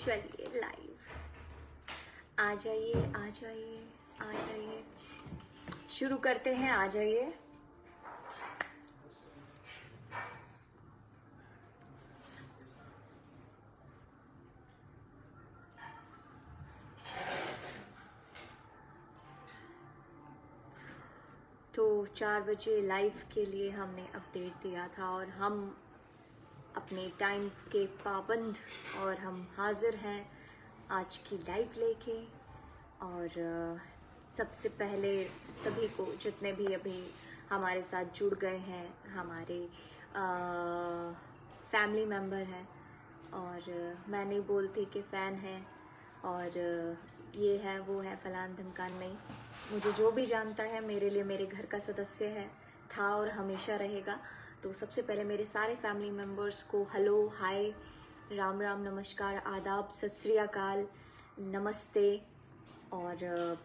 चलिए लाइव आ जाइए आ जाइए आ जाइए, शुरू करते हैं। आ जाइए। तो 4 बजे लाइव के लिए हमने अपडेट दिया था और हम अपने टाइम के पाबंद और हम हाजिर हैं आज की लाइव लेके। और सबसे पहले सभी को, जितने भी अभी हमारे साथ जुड़ गए हैं, हमारे फैमिली मेम्बर हैं, और मैं नहीं बोलती कि फ़ैन है और ये है वो है फलान धमकान, नहीं। मुझे जो भी जानता है मेरे लिए मेरे घर का सदस्य है, था और हमेशा रहेगा। तो सबसे पहले मेरे सारे फैमिली मेम्बर्स को हेलो, हाय, राम राम, नमस्कार, आदाब, सत श्री अकाल, नमस्ते। और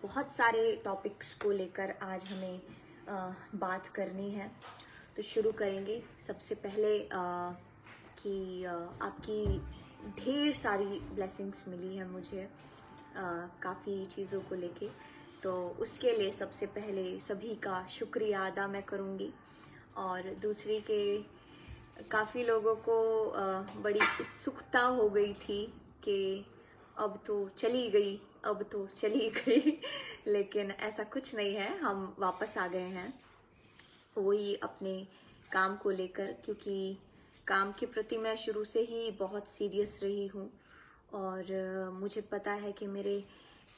बहुत सारे टॉपिक्स को लेकर आज हमें बात करनी है, तो शुरू करेंगे। सबसे पहले कि आपकी ढेर सारी ब्लेसिंग्स मिली है मुझे काफ़ी चीज़ों को लेके, तो उसके लिए सबसे पहले सभी का शुक्रिया अदा मैं करूँगी। और दूसरी के काफ़ी लोगों को बड़ी उत्सुकता हो गई थी कि अब तो चली गई, अब तो चली गई लेकिन ऐसा कुछ नहीं है, हम वापस आ गए हैं वही अपने काम को लेकर, क्योंकि काम के प्रति मैं शुरू से ही बहुत सीरियस रही हूँ और मुझे पता है कि मेरे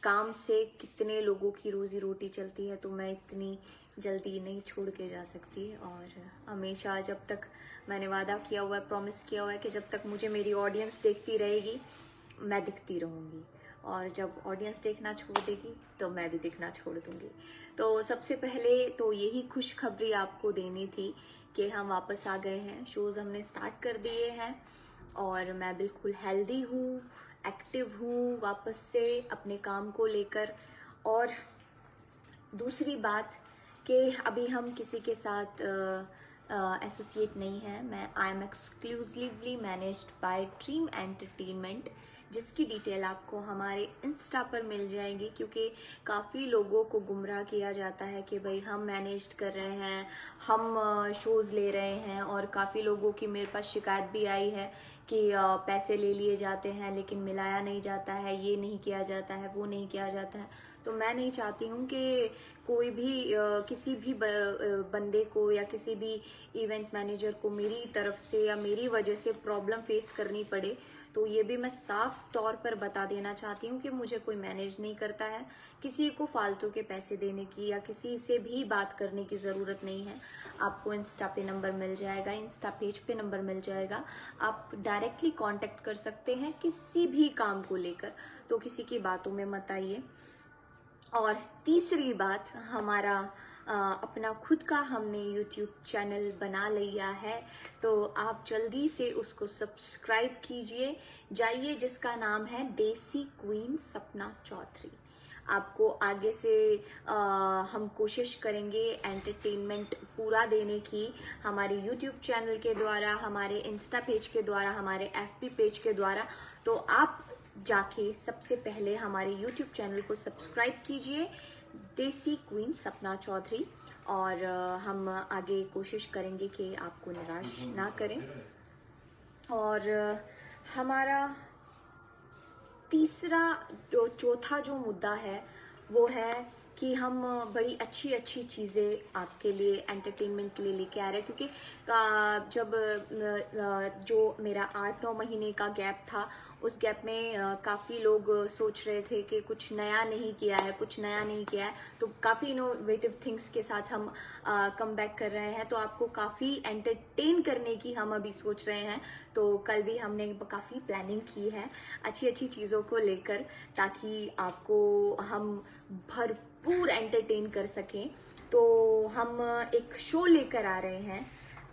काम से कितने लोगों की रोज़ी रोटी चलती है, तो मैं इतनी जल्दी नहीं छोड़ के जा सकती। और हमेशा जब तक मैंने वादा किया हुआ है, प्रॉमिस किया हुआ है कि जब तक मुझे मेरी ऑडियंस देखती रहेगी मैं दिखती रहूँगी, और जब ऑडियंस देखना छोड़ देगी तो मैं भी दिखना छोड़ दूँगी। तो सबसे पहले तो यही खुशखबरी आपको देनी थी कि हम वापस आ गए हैं, शोज़ हमने स्टार्ट कर दिए हैं और मैं बिल्कुल हेल्दी हूँ, एक्टिव हूँ वापस से अपने काम को लेकर। और दूसरी बात कि अभी हम किसी के साथ एसोसिएट नहीं है। मैं I am exclusively managed by dream entertainment, जिसकी डिटेल आपको हमारे इंस्टा पर मिल जाएगी, क्योंकि काफ़ी लोगों को गुमराह किया जाता है कि भाई हम मैनेज्ड कर रहे हैं, हम शोज़ ले रहे हैं, और काफ़ी लोगों की मेरे पास शिकायत भी आई है कि पैसे ले लिए जाते हैं लेकिन मिलाया नहीं जाता है, ये नहीं किया जाता है, वो नहीं किया जाता है। तो मैं नहीं चाहती हूँ कि कोई भी किसी भी बंदे को या किसी भी इवेंट मैनेजर को मेरी तरफ से या मेरी वजह से प्रॉब्लम फेस करनी पड़े। तो ये भी मैं साफ तौर पर बता देना चाहती हूँ कि मुझे कोई मैनेज नहीं करता है, किसी को फालतू के पैसे देने की या किसी से भी बात करने की ज़रूरत नहीं है। आपको इंस्टा पे नंबर मिल जाएगा, इंस्टा पेज पे नंबर मिल जाएगा, आप डायरेक्टली कांटेक्ट कर सकते हैं किसी भी काम को लेकर, तो किसी की बातों में मत आइए। और तीसरी बात, हमारा अपना खुद का हमने यूट्यूब चैनल बना लिया है, तो आप जल्दी से उसको सब्सक्राइब कीजिए जाइए, जिसका नाम है देसी क्वीन सपना चौधरी। आपको आगे से हम कोशिश करेंगे एंटरटेनमेंट पूरा देने की, हमारे यूट्यूब चैनल के द्वारा, हमारे इंस्टा पेज के द्वारा, हमारे एफबी पेज के द्वारा। तो आप जाके सबसे पहले हमारे यूट्यूब चैनल को सब्सक्राइब कीजिए, देसी क्वीन सपना चौधरी, और हम आगे कोशिश करेंगे कि आपको निराश ना करें। और हमारा तीसरा चौथा जो मुद्दा है वो है कि हम बड़ी अच्छी अच्छी चीज़ें आपके लिए एंटरटेनमेंट के लिए लेके आ रहे हैं, क्योंकि जब जो मेरा 8-9 महीने का गैप था, उस गैप में काफ़ी लोग सोच रहे थे कि कुछ नया नहीं किया है, कुछ नया नहीं किया है, तो काफ़ी इनोवेटिव थिंग्स के साथ हम कम बैक कर रहे हैं। तो आपको काफ़ी एंटरटेन करने की हम अभी सोच रहे हैं। तो कल भी हमने काफ़ी प्लानिंग की है अच्छी अच्छी चीज़ों को लेकर, ताकि आपको हम भरपूर एंटरटेन कर सकें। तो हम एक शो लेकर आ रहे हैं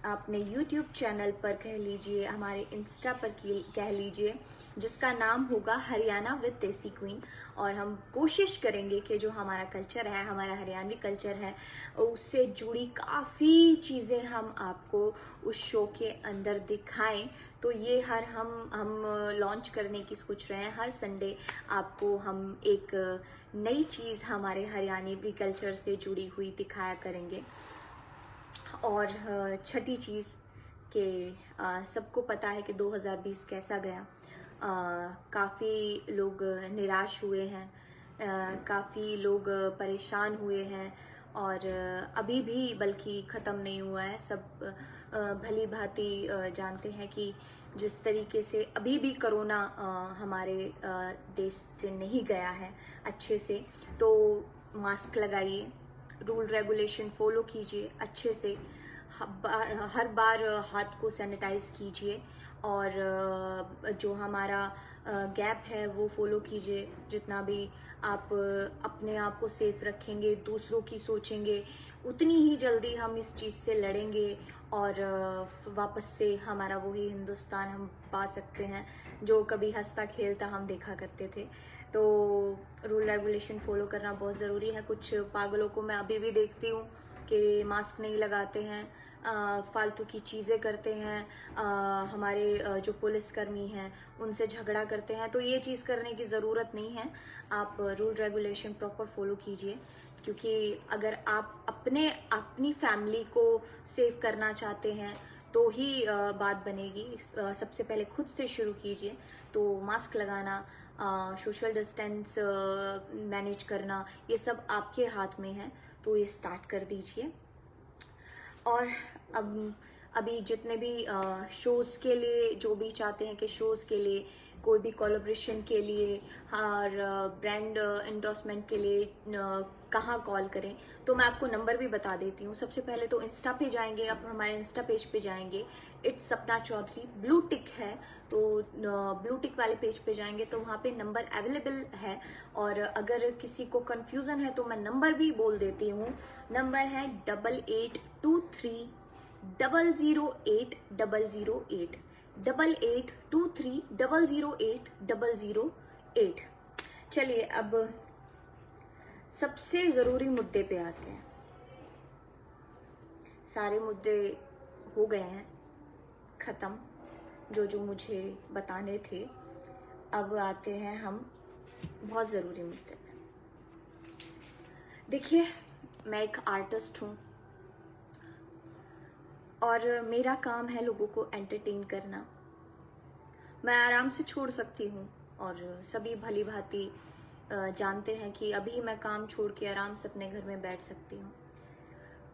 अपने YouTube चैनल पर कह लीजिए, हमारे इंस्टा पर कह लीजिए, जिसका नाम होगा हरियाणा विद देसी क्वीन। और हम कोशिश करेंगे कि जो हमारा कल्चर है, हमारा हरियाणवी कल्चर है, उससे जुड़ी काफ़ी चीज़ें हम आपको उस शो के अंदर दिखाएं। तो ये हम लॉन्च करने की सोच रहे हैं। हर संडे आपको हम एक नई चीज़ हमारे हरियाणवी कल्चर से जुड़ी हुई दिखाया करेंगे। और छठी चीज़ कि सबको पता है कि 2020 कैसा गया। काफ़ी लोग निराश हुए हैं, काफ़ी लोग परेशान हुए हैं, और अभी भी बल्कि ख़त्म नहीं हुआ है। सब भली भांति जानते हैं कि जिस तरीके से अभी भी कोरोना हमारे देश से नहीं गया है अच्छे से, तो मास्क लगाइए, रूल रेगुलेशन फॉलो कीजिए अच्छे से, हर बार हाथ को सैनिटाइज कीजिए, और जो हमारा गैप है वो फॉलो कीजिए। जितना भी आप अपने आप को सेफ रखेंगे, दूसरों की सोचेंगे, उतनी ही जल्दी हम इस चीज़ से लड़ेंगे और वापस से हमारा वही हिंदुस्तान हम पा सकते हैं जो कभी हंसता खेलता हम देखा करते थे। तो रूल रेगुलेशन फॉलो करना बहुत ज़रूरी है। कुछ पागलों को मैं अभी भी देखती हूँ कि मास्क नहीं लगाते हैं, फालतू की चीज़ें करते हैं, हमारे जो पुलिसकर्मी हैं उनसे झगड़ा करते हैं। तो ये चीज़ करने की ज़रूरत नहीं है। आप रूल रेगुलेशन प्रॉपर फॉलो कीजिए, क्योंकि अगर आप अपनी फैमिली को सेव करना चाहते हैं तो ही बात बनेगी। सबसे पहले खुद से शुरू कीजिए। तो मास्क लगाना, सोशल डिस्टेंस मैनेज करना, ये सब आपके हाथ में है, तो ये स्टार्ट कर दीजिए। और अभी जितने भी शोज़ के लिए जो भी चाहते हैं कि शोज़ के लिए कोई भी कोलैबोरेशन के लिए और ब्रांड एंडोर्समेंट के लिए कहाँ कॉल करें, तो मैं आपको नंबर भी बता देती हूँ। सबसे पहले तो इंस्टा पे जाएंगे, आप हमारे इंस्टा पेज पे जाएंगे, it's Sapna Chaudhary, blue tick है, तो ब्लू टिक वाले पेज पे जाएंगे तो वहाँ पे नंबर अवेलेबल है। और अगर किसी को कन्फ्यूज़न है तो मैं नंबर भी बोल देती हूँ। नंबर है 8823 008 008 8823 008 008। चलिए अब सबसे ज़रूरी मुद्दे पे आते हैं। सारे मुद्दे हो गए हैं ख़त्म, जो मुझे बताने थे। अब आते हैं हम बहुत ज़रूरी मुद्दे पे। देखिए, मैं एक आर्टिस्ट हूँ और मेरा काम है लोगों को एंटरटेन करना। मैं आराम से छोड़ सकती हूँ और सभी भली भांति जानते हैं कि अभी मैं काम छोड़ के आराम से अपने घर में बैठ सकती हूँ।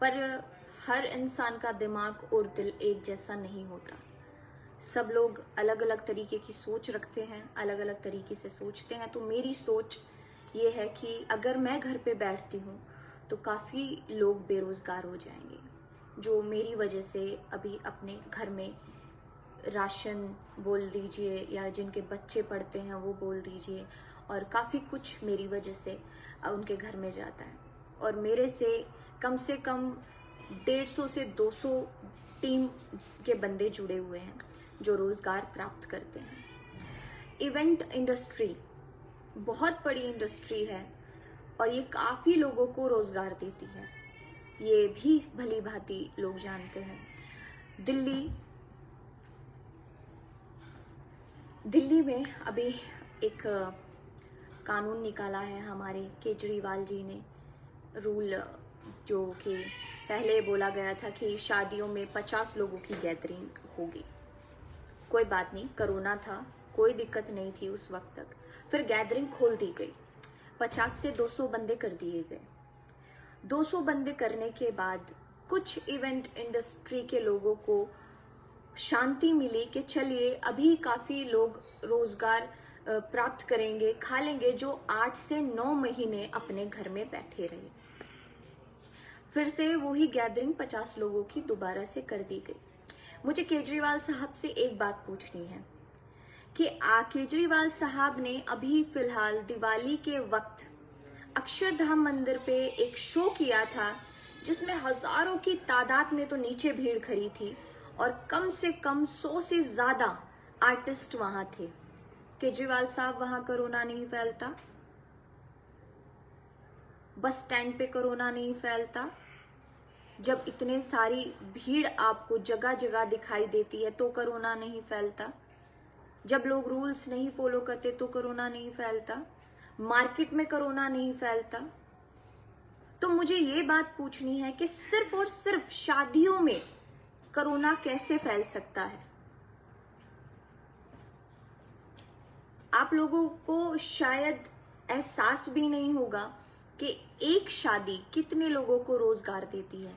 पर हर इंसान का दिमाग और दिल एक जैसा नहीं होता। सब लोग अलग अलग तरीके की सोच रखते हैं, अलग अलग तरीके से सोचते हैं। तो मेरी सोच ये है कि अगर मैं घर पे बैठती हूँ तो काफ़ी लोग बेरोज़गार हो जाएंगे, जो मेरी वजह से अभी अपने घर में राशन बोल दीजिए या जिनके बच्चे पढ़ते हैं वो बोल दीजिए, और काफ़ी कुछ मेरी वजह से उनके घर में जाता है। और मेरे से कम 150 से 200 टीम के बंदे जुड़े हुए हैं जो रोज़गार प्राप्त करते हैं। इवेंट इंडस्ट्री बहुत बड़ी इंडस्ट्री है और ये काफ़ी लोगों को रोज़गार देती है, ये भी भली भांति लोग जानते हैं। दिल्ली में अभी एक कानून निकाला है हमारे केजरीवाल जी ने, रूल, जो कि पहले बोला गया था कि शादियों में 50 लोगों की गैदरिंग होगी। कोई बात नहीं, कोरोना था, कोई दिक्कत नहीं थी उस वक्त तक। फिर गैदरिंग खोल दी गई, 50 से 200 बंदे कर दिए गए। 200 बंदे करने के बाद कुछ इवेंट इंडस्ट्री के लोगों को शांति मिली कि चलिए अभी काफ़ी लोग रोज़गार प्राप्त करेंगे, खा लेंगे, जो 8 से 9 महीने अपने घर में बैठे रहे। फिर से वही गैदरिंग 50 लोगों की दोबारा से कर दी गई। मुझे केजरीवाल साहब से एक बात पूछनी है कि केजरीवाल साहब ने अभी फिलहाल दिवाली के वक्त अक्षरधाम मंदिर पे एक शो किया था जिसमें हजारों की तादाद में तो नीचे भीड़ खड़ी थी और कम से कम 100 से ज्यादा आर्टिस्ट वहां थे। केजरीवाल साहब, वहां कोरोना नहीं फैलता, बस स्टैंड पे कोरोना नहीं फैलता, जब इतने सारी भीड़ आपको जगह जगह दिखाई देती है तो कोरोना नहीं फैलता, जब लोग रूल्स नहीं फॉलो करते तो कोरोना नहीं फैलता, मार्केट में कोरोना नहीं फैलता। तो मुझे ये बात पूछनी है कि सिर्फ और सिर्फ शादियों में कोरोना कैसे फैल सकता है? आप लोगों को शायद एहसास भी नहीं होगा कि एक शादी कितने लोगों को रोजगार देती है।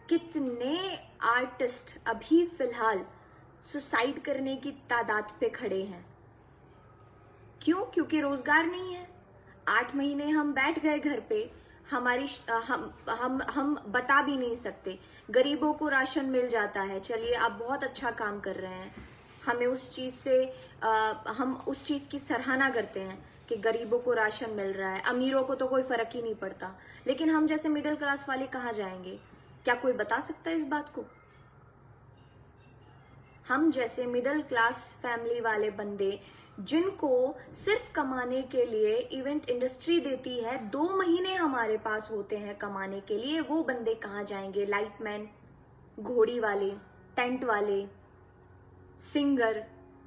कितने आर्टिस्ट अभी फिलहाल सुसाइड करने की तादाद पे खड़े हैं। क्यों? क्योंकि रोजगार नहीं है। 8 महीने हम बैठ गए घर पे, हमारी हम बता भी नहीं सकते। गरीबों को राशन मिल जाता है, चलिए आप बहुत अच्छा काम कर रहे हैं, हमें उस चीज से हम उस चीज की सराहना करते हैं कि गरीबों को राशन मिल रहा है, अमीरों को तो कोई फर्क ही नहीं पड़ता। लेकिन हम जैसे मिडिल क्लास वाले कहाँ जाएंगे? क्या कोई बता सकता है इस बात को? हम जैसे मिडिल क्लास फैमिली वाले बंदे, जिनको सिर्फ कमाने के लिए इवेंट इंडस्ट्री देती है, 2 महीने हमारे पास होते हैं कमाने के लिए, वो बंदे कहाँ जाएंगे? लाइटमैन, घोड़ी वाले, टेंट वाले, सिंगर,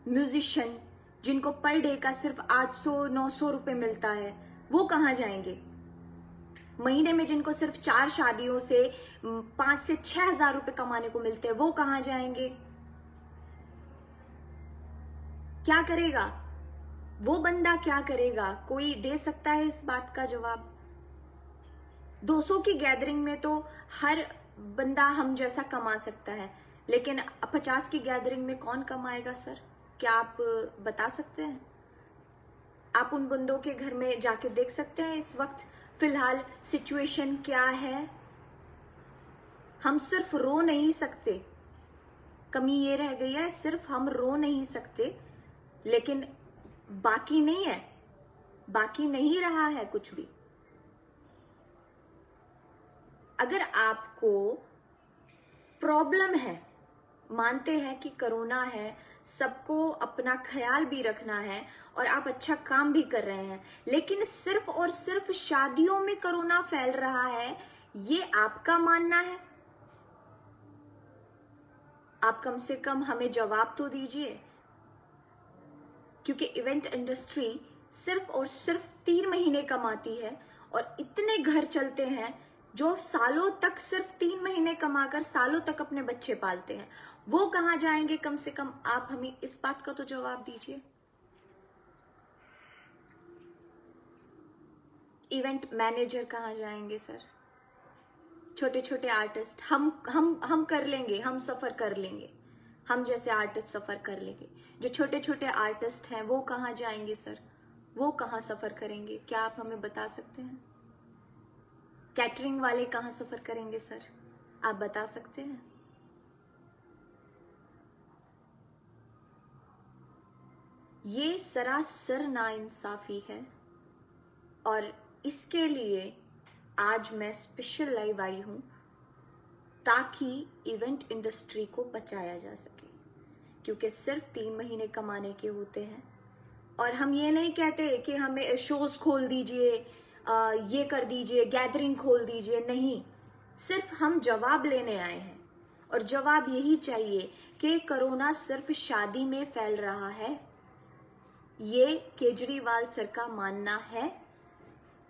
म्यूजिशियन, जिनको पर डे का सिर्फ 800-900 रुपए मिलता है, वो कहाँ जाएंगे? महीने में जिनको सिर्फ 4 शादियों से 5 से 6 हजार रुपए कमाने को मिलते हैं, वो कहाँ जाएंगे? क्या करेगा वो बंदा? क्या करेगा? कोई दे सकता है इस बात का जवाब? 200 की गैदरिंग में तो हर बंदा हम जैसा कमा सकता है, लेकिन 50 की गैदरिंग में कौन कमाएगा सर? क्या आप बता सकते हैं? आप उन बंदों के घर में जाके देख सकते हैं इस वक्त फिलहाल सिचुएशन क्या है? हम सिर्फ रो नहीं सकते, कमी ये रह गई है, सिर्फ हम रो नहीं सकते, लेकिन बाकी नहीं है, बाकी नहीं रहा है कुछ भी। अगर आपको प्रॉब्लम है, मानते हैं कि कोरोना है, सबको अपना ख्याल भी रखना है और आप अच्छा काम भी कर रहे हैं, लेकिन सिर्फ और सिर्फ शादियों में कोरोना फैल रहा है, ये आपका मानना है? आप कम से कम हमें जवाब तो दीजिए। क्योंकि इवेंट इंडस्ट्री सिर्फ और सिर्फ 3 महीने कमाती है और इतने घर चलते हैं जो सालों तक सिर्फ 3 महीने कमाकर सालों तक अपने बच्चे पालते हैं, वो कहाँ जाएंगे? कम से कम आप हमें इस बात का तो जवाब दीजिए। इवेंट मैनेजर कहाँ जाएंगे सर? छोटे छोटे आर्टिस्ट हम कर लेंगे, हम सफर कर लेंगे, हम जैसे आर्टिस्ट सफर कर लेंगे। जो छोटे छोटे आर्टिस्ट हैं वो कहाँ जाएंगे सर? वो कहाँ सफर करेंगे? क्या आप हमें बता सकते हैं? कैटरिंग वाले कहाँ सफर करेंगे सर? आप बता सकते हैं? ये सरासर नाइंसाफी है और इसके लिए आज मैं स्पेशल लाइव आई हूं ताकि इवेंट इंडस्ट्री को बचाया जा सके, क्योंकि सिर्फ 3 महीने कमाने के होते हैं। और हम ये नहीं कहते कि हमें शोज खोल दीजिए, ये कर दीजिए, गैदरिंग खोल दीजिए, नहीं, सिर्फ हम जवाब लेने आए हैं। और जवाब यही चाहिए कि कोरोना सिर्फ शादी में फैल रहा है, ये केजरीवाल सर का मानना है,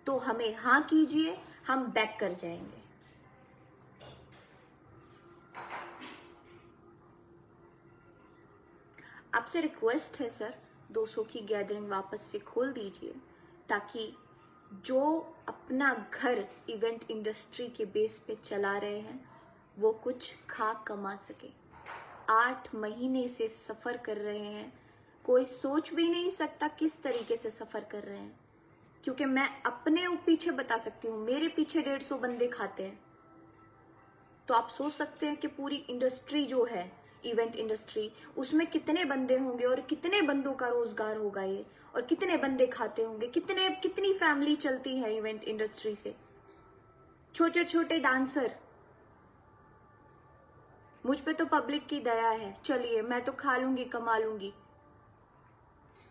तो हमें हाँ कीजिए, हम बैक कर जाएंगे। आपसे रिक्वेस्ट है सर, 200 की गैदरिंग वापस से खोल दीजिए ताकि जो अपना घर इवेंट इंडस्ट्री के बेस पे चला रहे हैं वो कुछ खा कमा सके। 8 महीने से सफर कर रहे हैं, कोई सोच भी नहीं सकता किस तरीके से सफर कर रहे हैं, क्योंकि मैं अपने पीछे बता सकती हूँ, मेरे पीछे 150 बंदे खाते हैं। तो आप सोच सकते हैं कि पूरी इंडस्ट्री जो है इवेंट इंडस्ट्री, उसमें कितने बंदे होंगे और कितने बंदों का रोजगार होगा ये, और कितने बंदे खाते होंगे, कितनी फैमिली चलती है इवेंट इंडस्ट्री से। छोटे छोटे डांसर मुझ पे तो पब्लिक की दया है, चलिए मैं तो खा लूंगी, कमा लूंगी,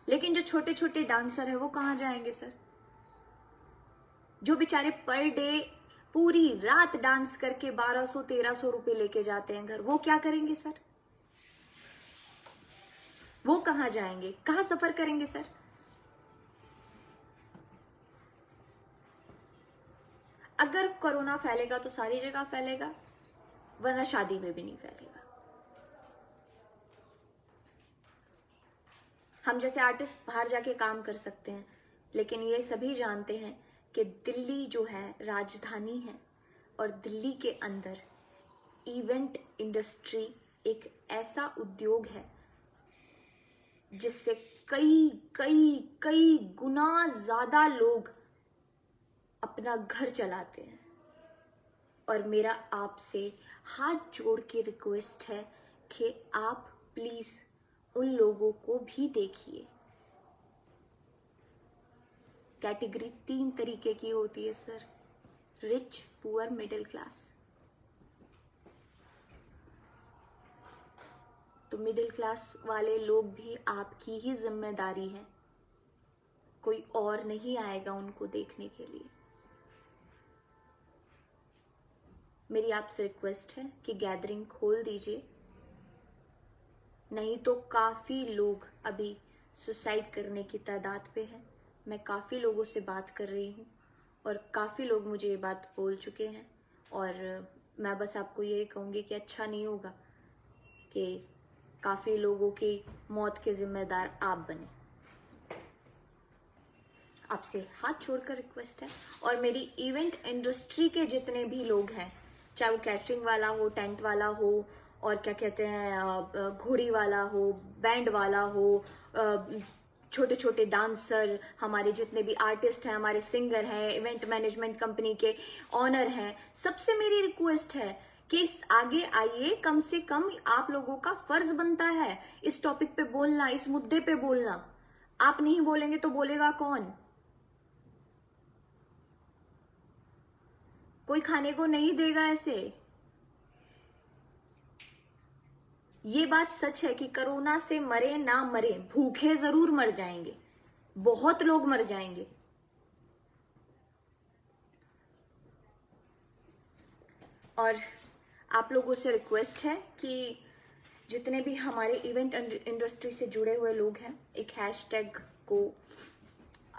लेकिन जो छोटे छोटे डांसर है वो कहाँ जाएंगे सर? जो बेचारे पर डे पूरी रात डांस करके 1200-1300 रुपए लेके जाते हैं घर, वो क्या करेंगे सर? वो कहाँ जाएंगे, कहाँ सफर करेंगे सर? अगर कोरोना फैलेगा तो सारी जगह फैलेगा, वरना शादी में भी नहीं फैलेगा। हम जैसे आर्टिस्ट बाहर जाके काम कर सकते हैं, लेकिन ये सभी जानते हैं कि दिल्ली जो है राजधानी है, और दिल्ली के अंदर इवेंट इंडस्ट्री एक ऐसा उद्योग है जिससे कई कई कई गुना ज्यादा लोग अपना घर चलाते हैं। और मेरा आपसे हाथ जोड़ के रिक्वेस्ट है कि आप प्लीज उन लोगों को भी देखिए। कैटेगरी 3 तरीके की होती है sir, rich, poor, middle class. तो मिडिल क्लास वाले लोग भी आपकी ही जिम्मेदारी है, कोई और नहीं आएगा उनको देखने के लिए। मेरी आपसे रिक्वेस्ट है कि गैदरिंग खोल दीजिए, नहीं तो काफी लोग अभी सुसाइड करने की तादाद पे हैं। मैं काफी लोगों से बात कर रही हूँ और काफी लोग मुझे ये बात बोल चुके हैं, और मैं बस आपको यही कहूंगी कि अच्छा नहीं होगा कि काफी लोगों की मौत के जिम्मेदार आप बने। आपसे हाथ जोड़कर रिक्वेस्ट है। और मेरी इवेंट इंडस्ट्री के जितने भी लोग हैं, चाहे वो कैटरिंग वाला हो, टेंट वाला हो, और क्या कहते हैं घोड़ी वाला हो, बैंड वाला हो, छोटे छोटे डांसर, हमारे जितने भी आर्टिस्ट हैं, हमारे सिंगर हैं, इवेंट मैनेजमेंट कंपनी के ऑनर हैं, सबसे मेरी रिक्वेस्ट है कि आगे आइए। कम से कम आप लोगों का फर्ज बनता है इस टॉपिक पे बोलना, इस मुद्दे पे बोलना। आप नहीं बोलेंगे तो बोलेगा कौन? कोई खाने को नहीं देगा ऐसे। ये बात सच है कि कोरोना से मरे ना मरे, भूखे जरूर मर जाएंगे, बहुत लोग मर जाएंगे। और आप लोगों से रिक्वेस्ट है कि जितने भी हमारे इवेंट इंडस्ट्री से जुड़े हुए लोग हैं, एक हैशटैग को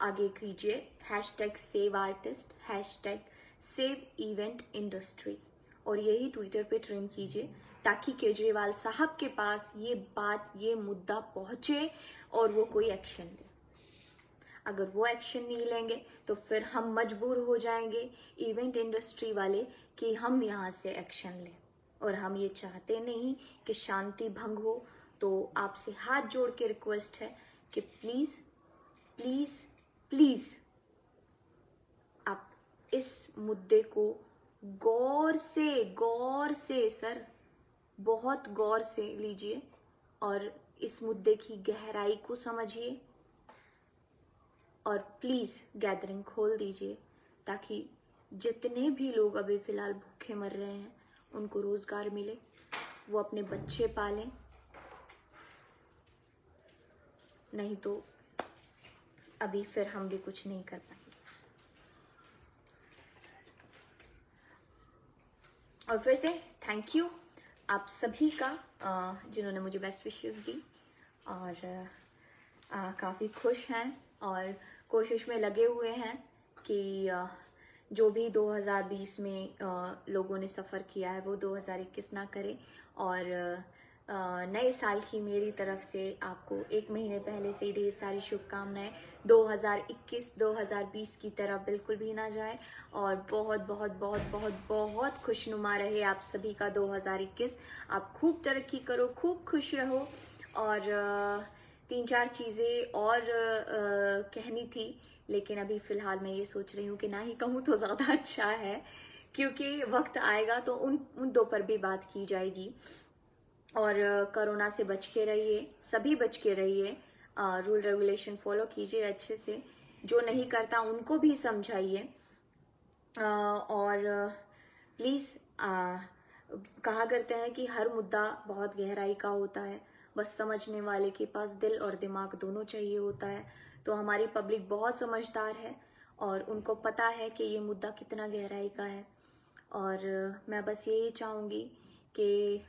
आगे कीजिए, hashtag save artist, hashtag save event industry, और यही ट्विटर पे ट्रेंड कीजिए ताकि केजरीवाल साहब के पास ये बात, ये मुद्दा पहुंचे और वो कोई एक्शन ले। अगर वो एक्शन नहीं लेंगे तो फिर हम मजबूर हो जाएंगे इवेंट इंडस्ट्री वाले कि हम यहाँ से एक्शन लें, और हम ये चाहते नहीं कि शांति भंग हो। तो आपसे हाथ जोड़ के रिक्वेस्ट है कि प्लीज प्लीज प्लीज आप इस मुद्दे को गौर से सर, बहुत गौर से लीजिए और इस मुद्दे की गहराई को समझिए, और प्लीज गैदरिंग खोल दीजिए ताकि जितने भी लोग अभी फिलहाल भूखे मर रहे हैं उनको रोजगार मिले, वो अपने बच्चे पालें। नहीं तो अभी फिर हम भी कुछ नहीं कर पाएंगे। और फिर से थैंक यू आप सभी का जिन्होंने मुझे बेस्ट विशेस दी, और काफ़ी खुश हैं और कोशिश में लगे हुए हैं कि जो भी 2020 में लोगों ने सफ़र किया है वो 2021 ना करे। और नए साल की मेरी तरफ से आपको एक महीने पहले से ही ढेर सारी शुभकामनाएं। 2021-2020 की तरह बिल्कुल भी ना जाए, और बहुत बहुत बहुत बहुत बहुत खुशनुमा रहे आप सभी का 2021। आप खूब तरक्की करो, खूब खुश रहो। और 3-4 चीज़ें और कहनी थी, लेकिन अभी फ़िलहाल मैं ये सोच रही हूँ कि ना ही कहूँ तो ज़्यादा अच्छा है, क्योंकि वक्त आएगा तो उन मुद्दों पर भी बात की जाएगी। और कोरोना से बच के रहिए, सभी बच के रहिए, रूल रेगुलेशन फॉलो कीजिए अच्छे से, जो नहीं करता उनको भी समझाइए। और प्लीज़ कहा करते हैं कि हर मुद्दा बहुत गहराई का होता है, बस समझने वाले के पास दिल और दिमाग दोनों चाहिए होता है। तो हमारी पब्लिक बहुत समझदार है और उनको पता है कि ये मुद्दा कितना गहराई का है। और मैं बस यही चाहूँगी कि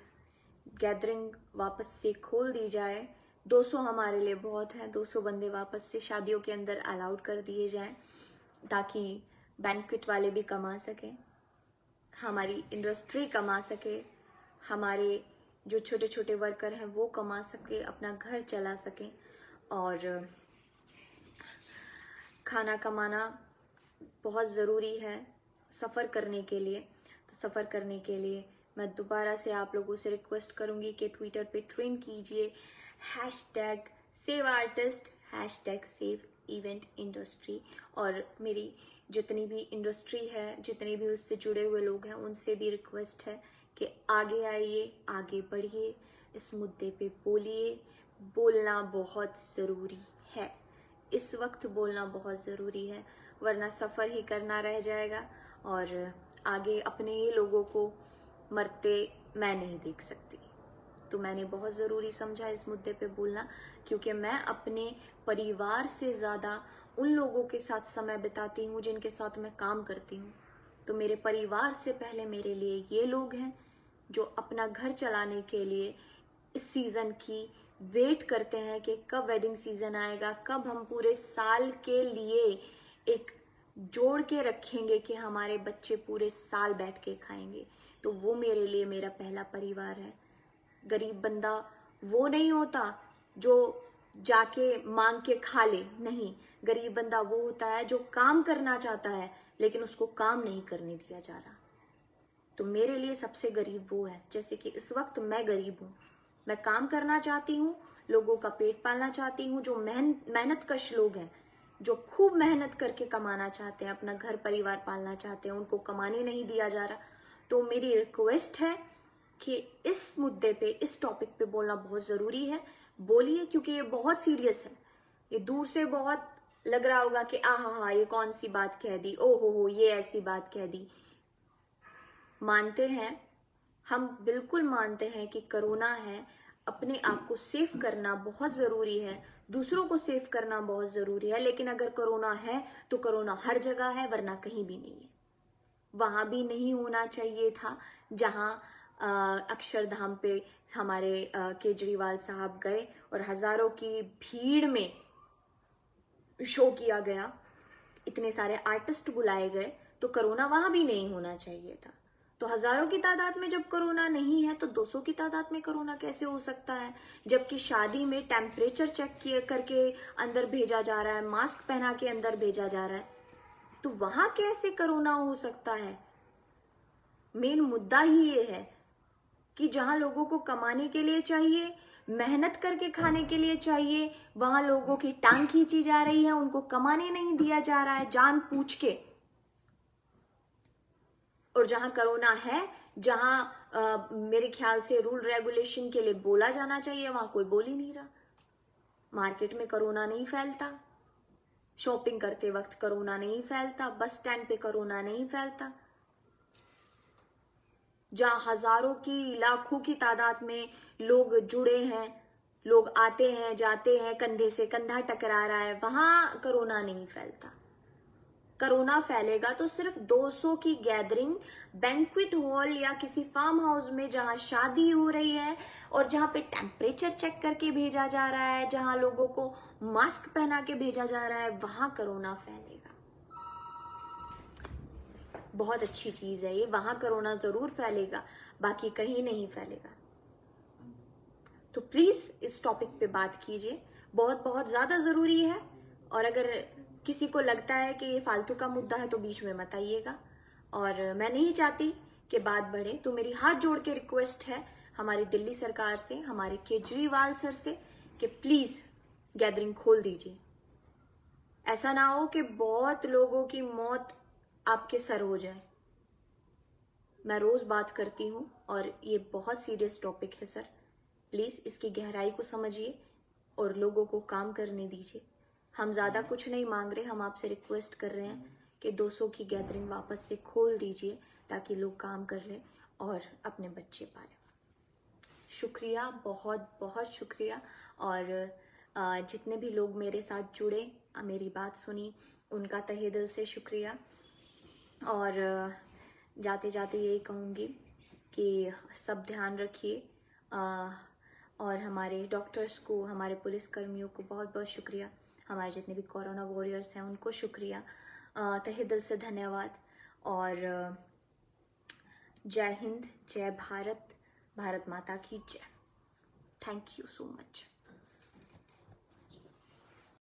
गैदरिंग वापस से खोल दी जाए। 200 हमारे लिए बहुत है, 200 बंदे वापस से शादियों के अंदर अलाउड कर दिए जाएं ताकि बैंक्वेट वाले भी कमा सकें, हमारी इंडस्ट्री कमा सके, हमारे जो छोटे छोटे वर्कर हैं वो कमा सके, अपना घर चला सकें। और खाना कमाना बहुत ज़रूरी है सफ़र करने के लिए। तो सफ़र करने के लिए मैं दोबारा से आप लोगों से रिक्वेस्ट करूँगी कि ट्विटर पे ट्रेंड कीजिए #SaveArtist, #SaveEventIndustry। और मेरी जितनी भी इंडस्ट्री है, जितने भी उससे जुड़े हुए लोग हैं, उनसे भी रिक्वेस्ट है कि आगे आइए, आगे बढ़िए, इस मुद्दे पे बोलिए। बोलना बहुत ज़रूरी है, इस वक्त बोलना बहुत ज़रूरी है, वरना सफ़र ही करना रह जाएगा और आगे अपने ही लोगों को मरते मैं नहीं देख सकती। तो मैंने बहुत ज़रूरी समझा इस मुद्दे पे बोलना, क्योंकि मैं अपने परिवार से ज़्यादा उन लोगों के साथ समय बिताती हूँ जिनके साथ मैं काम करती हूँ। तो मेरे परिवार से पहले मेरे लिए ये लोग हैं जो अपना घर चलाने के लिए इस सीज़न की वेट करते हैं कि कब वेडिंग सीज़न आएगा, कब हम पूरे साल के लिए एक जोड़ के रखेंगे कि हमारे बच्चे पूरे साल बैठ के खाएंगे। तो वो मेरे लिए मेरा पहला परिवार है। गरीब बंदा वो नहीं होता जो जाके मांग के खा ले, नहीं, गरीब बंदा वो होता है जो काम करना चाहता है लेकिन उसको काम नहीं करने दिया जा रहा। तो मेरे लिए सबसे गरीब वो है, जैसे कि इस वक्त मैं गरीब हूँ, मैं काम करना चाहती हूँ, लोगों का पेट पालना चाहती हूँ, जो मेहनत कश लोग हैं, जो खूब मेहनत करके कमाना चाहते हैं, अपना घर परिवार पालना चाहते हैं, उनको कमाने नहीं दिया जा रहा। तो मेरी रिक्वेस्ट है कि इस मुद्दे पे, इस टॉपिक पे बोलना बहुत ज़रूरी है। बोलिए, क्योंकि ये बहुत सीरियस है। ये दूर से बहुत लग रहा होगा कि आहा ये कौन सी बात कह दी, ओ हो ये ऐसी बात कह दी। मानते हैं, हम बिल्कुल मानते हैं कि कोरोना है, अपने आप को सेफ करना बहुत ज़रूरी है, दूसरों को सेफ करना बहुत ज़रूरी है। लेकिन अगर कोरोना है तो कोरोना हर जगह है, वरना कहीं भी नहीं है। वहाँ भी नहीं होना चाहिए था जहाँ अक्षरधाम पे हमारे केजरीवाल साहब गए और हज़ारों की भीड़ में शो किया गया, इतने सारे आर्टिस्ट बुलाए गए, तो कोरोना वहाँ भी नहीं होना चाहिए था। तो हज़ारों की तादाद में जब कोरोना नहीं है तो 200 की तादाद में कोरोना कैसे हो सकता है? जबकि शादी में टेम्परेचर चेक किए करके अंदर भेजा जा रहा है, मास्क पहना के अंदर भेजा जा रहा है, तो वहाँ कैसे कोरोना हो सकता है? मेन मुद्दा ही ये है कि जहाँ लोगों को कमाने के लिए चाहिए, मेहनत करके खाने के लिए चाहिए, वहाँ लोगों की टांग खींची जा रही है, उनको कमाने नहीं दिया जा रहा है जान पूछ के। और जहाँ कोरोना है, जहाँ मेरे ख्याल से रूल रेगुलेशन के लिए बोला जाना चाहिए, वहाँ कोई बोल ही नहीं रहा। मार्केट में कोरोना नहीं फैलता, शॉपिंग करते वक्त कोरोना नहीं फैलता, बस स्टैंड पे कोरोना नहीं फैलता, जहाँ हजारों की लाखों की तादाद में लोग जुड़े हैं, लोग आते हैं जाते हैं, कंधे से कंधा टकरा रहा है, वहां कोरोना नहीं फैलता। कोरोना फैलेगा तो सिर्फ 200 की गैदरिंग बैंक्वेट हॉल या किसी फार्म हाउस में जहां शादी हो रही है और जहां पे टेम्परेचर चेक करके भेजा जा रहा है, जहां लोगों को मास्क पहना के भेजा जा रहा है, वहां कोरोना फैलेगा। बहुत अच्छी चीज है ये, वहां कोरोना जरूर फैलेगा, बाकी कहीं नहीं फैलेगा। तो प्लीज इस टॉपिक पे बात कीजिए, बहुत बहुत ज्यादा जरूरी है। और अगर किसी को लगता है कि ये फालतू का मुद्दा है तो बीच में मत आइएगा। और मैं नहीं चाहती कि बात बढ़े, तो मेरी हाथ जोड़ के रिक्वेस्ट है हमारी दिल्ली सरकार से, हमारे केजरीवाल सर से, कि प्लीज गैदरिंग खोल दीजिए। ऐसा ना हो कि बहुत लोगों की मौत आपके सर हो जाए। मैं रोज बात करती हूँ और ये बहुत सीरियस टॉपिक है सर, प्लीज इसकी गहराई को समझिए और लोगों को काम करने दीजिए। हम ज्यादा कुछ नहीं मांग रहे, हम आपसे रिक्वेस्ट कर रहे हैं कि 200 की गैदरिंग वापस से खोल दीजिए ताकि लोग काम कर लें और अपने बच्चे पालें। शुक्रिया, बहुत बहुत शुक्रिया। और जितने भी लोग मेरे साथ जुड़े, मेरी बात सुनी, उनका तहे दिल से शुक्रिया। और जाते जाते यही कहूँगी कि सब ध्यान रखिए। और हमारे डॉक्टर्स को, हमारे पुलिसकर्मियों को बहुत बहुत शुक्रिया। हमारे जितने भी कोरोना वॉरियर्स हैं उनको शुक्रिया, तहे दिल से धन्यवाद। और जय हिंद, जय भारत, भारत माता की जय। Thank you so much.